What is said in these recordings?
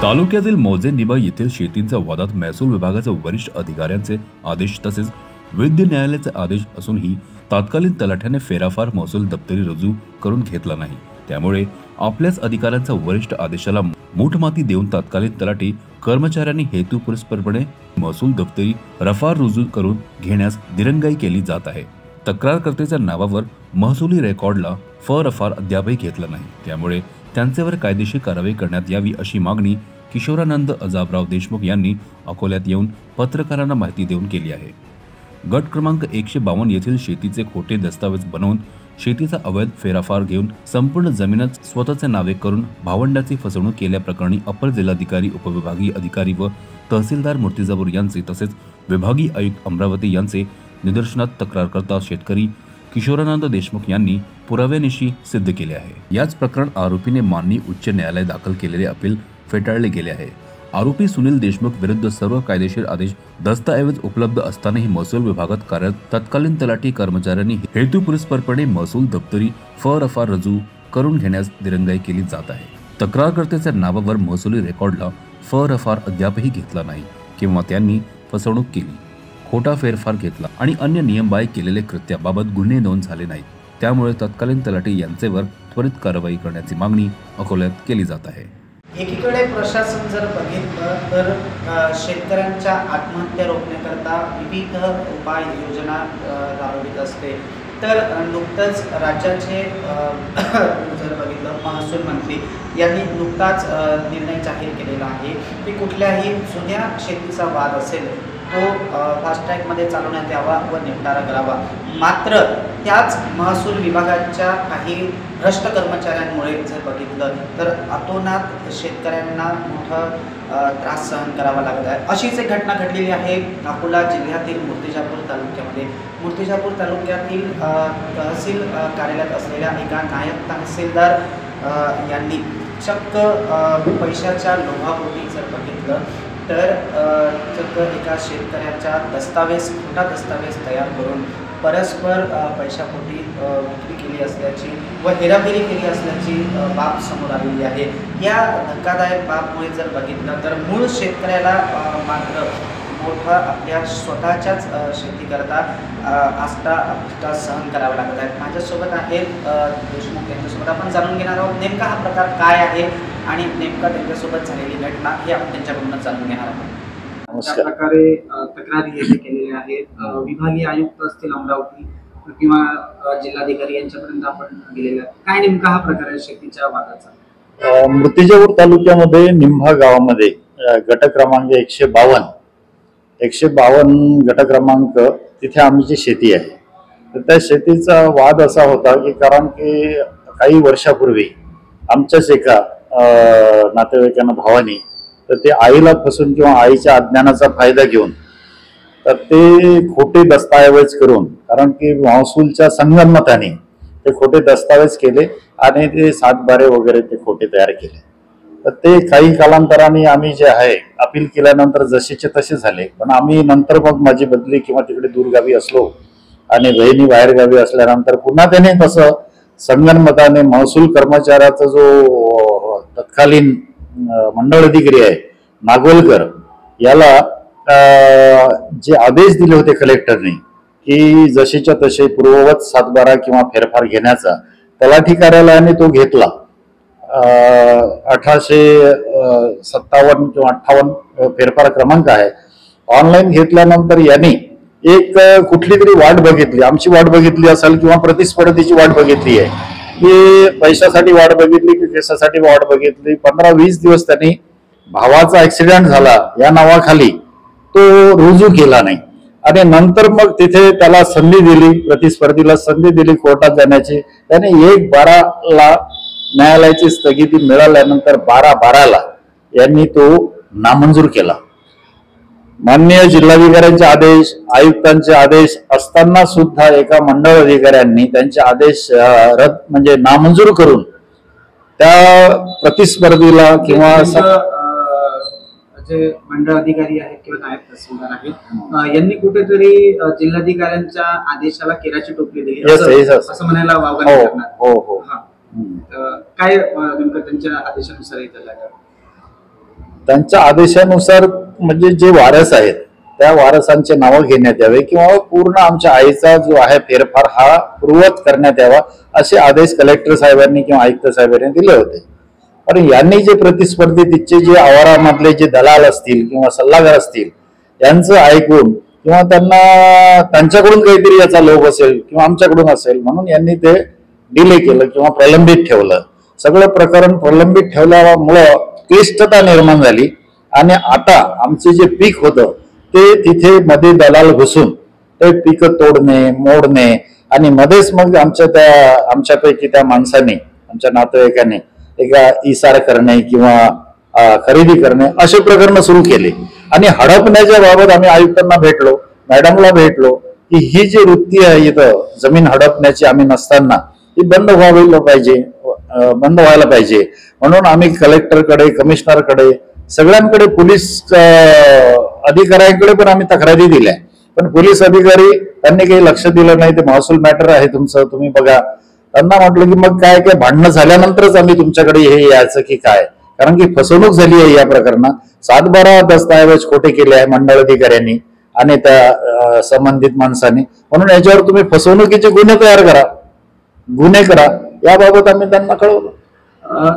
तालुक्यातील मौजे निबा येथील शेतींच्या वादात महसूल विभागाच्या वरिष्ठ अधिकाऱ्यांचे आदेश तसेच वैद्य न्यायालयाचे आदेश असूनही तात्कालीन तलाठ्याने फेराफार महसूल दप्तरी रुजू करून घेतला नाही। त्यामुळे आपल्याच अधिकाऱ्यांच्या वरिष्ठ आदेशाला मूठमाती देऊन तात्कालीन तलाठी कर्मचाऱ्यांनी हेतुपुरस्सरपणे महसूल दप्तरी रफार रुजू करून घेण्यास दिरंगाई केली जात आहे। तक्रारकर्त्याच्या नावावर महसुली रेकॉर्डला फरफार अद्यापही घेतला नाही। त्यामुळे त्यांच्यावर कायदेशीर कारवाई करण्यात यावी अशी मागणी किशोरानंद अजाबराव देशमुख यांनी अकोल्यात येऊन पत्रकारांना माहिती देऊन केली आहे। गट क्रमांक 152 येथील शेतीचे खोटे दस्तावेज बनवून शेतीचा अवैध फेराफार घेऊन संपूर्ण जमीनच स्वतःच्या नावे करून भावंडाची फसवणूक केल्याप्रकरणी अपर जिल्हाधिकारी, उपविभागीय अधिकारी व तहसीलदार मूर्तिजापूर यांचे तसेच विभागीय आयुक्त अमरावती यांचे निदर्शनात तक्रारकर्ता शेतकरी किशोरानंद देशमुख यांनी पुराव्यानिशी सिद्ध केले आहे। याच प्रकरण आरोपीने माननीय उच्च न्यायालय दाखल केलेले अपील फेटाळले गेले आहे। आरोपी सुनील देशमुख विरुद्ध सर्व कायदेशीर आदेश दस्तऐवज उपलब्ध असतानाही महसूल विभागात कार्यरत तत्कालीन तलाठी कर्मचाऱ्यांनी हेतुपुरस्सरपणे महसूल दप्तरी फरफार रुजू करून घेण्यास दिरंगाई केली जात आहे। तक्रारकर्त्याच्या नावावर महसुली रेकॉर्डला फरफार अद्यापही घेतला नाही किंवा त्यांनी फसवणूक केली, खोटा फेरफार घेतला आणि अन्य नियमबाह्य केलेले कृत्याबाबत गुन्हे नोंद झाले नाहीत। त्यामुळे तत्कालीन तलाठी यांच्यावर त्वरित कारवाई करण्याची मागणी अकोल्यात केली जात आहे। एकीकडे प्रशासन जर बघितलं तर शेतकऱ्यांच्या आत्महत्या रोखण्याकरता विविध उपाय योजना राबवित असते। तर नुकतंच राज्याचे जर बघितलं महसूल मंत्री यांनी नुकताच निर्णय जाहीर केलेला आहे की कुठल्याही जुन्या शेतीचा वाद असेल तो फास्टॅगमध्ये चालवण्यात यावा व निपटारा करावा। मात्र त्याच महसूल विभागाच्या काही भ्रष्ट कर्मचाऱ्यांमुळे जर बघितलं तर अतोनात शेतकऱ्यांना मोठं त्रास सहन करावा लागत आहे। अशीच एक घटना घडलेली आहे अकोला जिल्ह्यातील मूर्तिजापूर तालुक्यामध्ये। मूर्तिजापूर तालुक्यातील तहसील कार्यालयात असलेल्या एका नायब तहसीलदार यांनी चक्क पैशाच्या लोभापोटी जर बघितलं तर चक्क एका शेतकऱ्याचा खोटा दस्तावेज तयार करून परस्पर पैशापोटी विक्री केली असल्याची व हेराफेरी केली असल्याची बाब समोर आलेली आहे। या धक्कादायक बाबमुळे जर बघितलं तर मूळ शेतकऱ्याला मात्र मोठा आपल्या स्वतःच्याच शेतीकरता आष्टा सहन करावा लागत आहे। माझ्यासोबत आहेत देशमुख यांच्यासोबत आपण जाणून घेणार आहोत नेमका हा प्रकार काय आहे आणि नेमका त्यांच्यासोबत झालेली घटना हे आपण त्यांच्याकडून जाणून घेणार आहोत। अशा प्रकारे तक्रारी केलेल्या आहेत विभागीय आयुक्त असतील अमरावती किंवा जिल्हाधिकारी यांच्यापर्यंत आपण गेलेल्या काय नेमका हा प्रकार आहे शेतीच्या वादाचा? मूर्तिजापूर तालुक्यामध्ये निंभा गावामध्ये गट क्रमांक 152 गट क्रमांक तिथे आमची शेती आहे। तर त्या शेतीचा वाद असा होता की कारण की काही वर्षापूर्वी आमच्याच एका नातेवाईकांना भावानी तर ते आईला फसून किंवा आईच्या अज्ञानाचा फायदा घेऊन तर ते खोटे दस्तऐवज करून कारण की महसूलच्या संगनमताने ते खोटे दस्तावेज केले आणि ते 7/12 वगैरे ते खोटे तयार केले। तर ते काही कालांतराने आम्ही जे आहे अपील केल्यानंतर जसेचे तसे झाले। पण आम्ही नंतर मग माझी बदली किंवा तिकडे दूरगावी असलो आणि बहिणी बाहेरगावी असल्यानंतर पुन्हा त्याने तसं संगनमताने महसूल कर्मचाऱ्याचा जो तत्कालीन मंडळ अधिकारी आहे नागोलकर याला जे आदेश दिले होते कलेक्टरने की जसेच्या तसे पूर्ववत 7/12 किंवा फेरफार घेण्याचा तलाठी कार्यालयाने तो घेतला। 1857 किंवा 58 फेरफार क्रमांक आहे। ऑनलाईन घेतल्यानंतर यांनी एक कुठली तरी वाट बघितली, आमची वाट बघितली असेल किंवा प्रतिस्पर्धीची वाट बघितली आहे की पैशासाठी वाट बघितली की केसासाठी वाट बघितली। 15-20 दिवस त्यांनी भावाचा ऍक्सिडेंट झाला या नावाखाली तो रुजू केला नाही आणि नंतर मग तिथे त्याला संधी दिली, प्रतिस्पर्धीला संधी दिली कोर्टात जाण्याची। त्याने 1/12 न्यायालयाची स्थगिती मिळाल्यानंतर 12/12 यांनी तो नामंजूर केला। माननीय जिल्हाधिकाऱ्यांचे आदेश, आयुक्तांचे आदेश असताना सुद्धा एका मंडळ अधिकाऱ्यांनी त्यांचे आदेश रद्द म्हणजे नामंजूर करून त्या प्रतिस्पर्धीला किंवा जे मंडळ अधिकारी आहेत किंवा नायब तहसीलदार आहेत यांनी कुठेतरी जिल्हाधिकाऱ्यांच्या आदेशाला केराची टोपली दिली असं म्हणायला वाव करणार। हो काय नेमकं त्यांच्या आदेशानुसार त्यांच्या आदेशानुसार म्हणजे जे वारस आहेत त्या वारसांचे नावं घेण्यात यावे किंवा पूर्ण आमच्या आईचा जो आहे फेरफार हा पूर्वत करण्यात यावा असे आदेश कलेक्टर साहेबांनी किंवा आयुक्त साहेबांनी दिले होते. पण यांनी जे प्रतिस्पर्धी तिचे जे आवारामधले जे दलाल असतील किंवा सल्लागार असतील यांचं ऐकून किंवा त्यांना त्यांच्याकडून काहीतरी याचा लोभ असेल किंवा आमच्याकडून असेल म्हणून यांनी ते डिले केलं किंवा प्रलंबित ठेवलं. सगळं प्रकरण प्रलंबित ठेवल्यामुळं क्लिष्टता निर्माण झाली आणि आता आमचे जे पीक होतं ते तिथे मध्ये दलाल घुसून ते पीक तोडणे मोडणे आणि मध्येच मग आमच्यापैकी त्या माणसाने आमच्या नातेवाईकाने एका इसार करणे किंवा खरेदी करणे असे प्रकरण सुरू केले. आणि हडपण्याच्या बाबत आम्ही आयुक्तांना भेटलो, मॅडमला भेटलो की ही जी वृत्ती आहे इथं जमीन हडपण्याची आम्ही नसताना ही बंद व्हायला पाहिजे म्हणून आम्ही कलेक्टरकडे कमिशनरकडे सगळ्यांकडे पोलीस अधिकाऱ्यांकडे पण आम्ही तक्रारी दिल्या. पण पोलीस अधिकारी त्यांनी काही लक्ष दिलं नाही. ते महसूल मॅटर आहे तुमचं, तुम्ही बघा. त्यांना म्हटलं की मग काय भांडणं झाल्यानंतरच आम्ही तुमच्याकडे हे यायचं की काय, कारण की फसवणूक झाली आहे या प्रकरणात. 7-12 दस्तऐवज खोटे केले आहे मंडळ अधिकाऱ्यांनी आणि त्या संबंधित माणसाने, म्हणून याच्यावर तुम्ही फसवणुकीचे गुन्हे करा याबाबत आम्ही त्यांना कळवलं.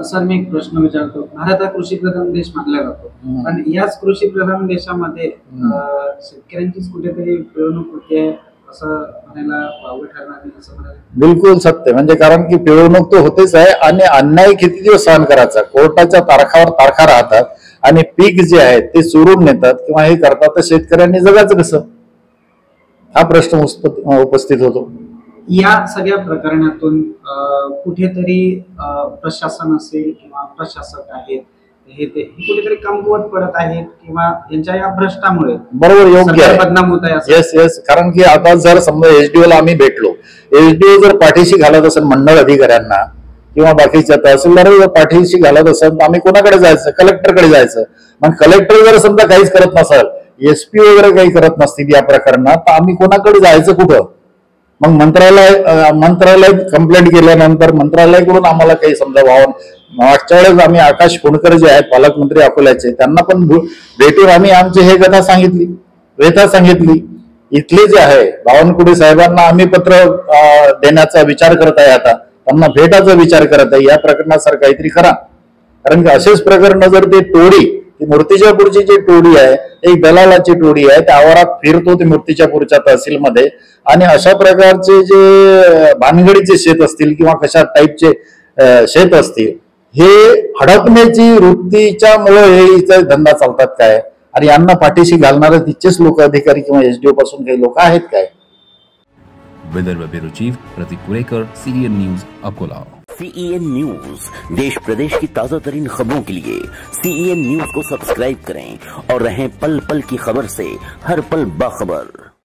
सर मी एक प्रश्न विचारतो. भारत हा कृषी प्रधान देश मानला जातो, पण याच कृषी प्रधान देशामध्ये शेतकऱ्यांचीच कुठेतरी पिळवणूक होते असं म्हणायला वावगं ठरणार नाही असं म्हणायला? बिलकुल सत्य. म्हणजे कारण की पिळवणूक तर होतेच आहे आणि अन्याय किती दिवस सहन करायचा. कोर्टाच्या तारखावर तारखा राहतात आणि पीक जे आहे ते चोरून नेतात किंवा हे करतात, तर शेतकऱ्यांनी जगायचं कसं हा प्रश्न उपस्थित होतो. या सगळ्या प्रकरणातून कुठेतरी प्रशासन असेल किंवा प्रशासक आहेत हे कुठेतरी कमकुवत पडत आहेत किंवा यांच्या या भ्रष्टामुळे बरोबर योग्य आहे, बदनाम होत आहे. येस. कारण की आता जर समजा एसडीओ ला आम्ही भेटलो, एसडीओ जर पाठीशी घालत असेल मंडळ अधिकाऱ्यांना किंवा बाकीच्या तहसीलदार जर पाठीशी घालत असेल तर आम्ही कोणाकडे जायचं? कलेक्टरकडे जायचं. मग कलेक्टर जर समजा काहीच करत नसेल, एसपी वगैरे काही करत नसतील या प्रकरणात, तर आम्ही कोणाकडे जायचं कुठं? मग मंत्रालय कंप्लेंट केल्यानंतर मंत्रालयाकडून आम्हाला काही समजा मागच्या वेळेस आम्ही आकाश फोंडकर जे आहेत पालकमंत्री अकोल्याचे, त्यांना पण भेटून आम्ही आमची हे व्यथा सांगितली. इथले जे आहे बावनकुळे साहेबांना आम्ही पत्र देण्याचा विचार करत आहे, आता त्यांना भेटायचा विचार करत आहे. या प्रकरणासारखं काहीतरी करा, कारण की असेच प्रकरण जर ते टोळी मूर्तिजापूरची जी टोळी आहे, एक दलालाची टोळी आहे, त्या आवारात फिरतो ते मूर्तिजापूरच्या तहसीलमध्ये आणि अशा प्रकारचे जे भानगडीचे शेत असतील किंवा कशा टाईपचे शेत असतील, हे हडपण्याची वृत्तीच्या मुळे हे धंदा चालतात काय? आणि यांना पाठीशी घालणारे तिचेच लोक अधिकारी किंवा एसडीओ पासून काही लोक आहेत काय? Vidarbha bureau chief Pratik Kurekar, CEN news, Akola. CEN news देश प्रदेश की ताजा तरीन खबरों के लिए सीईएन न्यूज को सब्सक्राइब करें और रहें पल पल की खबर से हर पल बाखबर.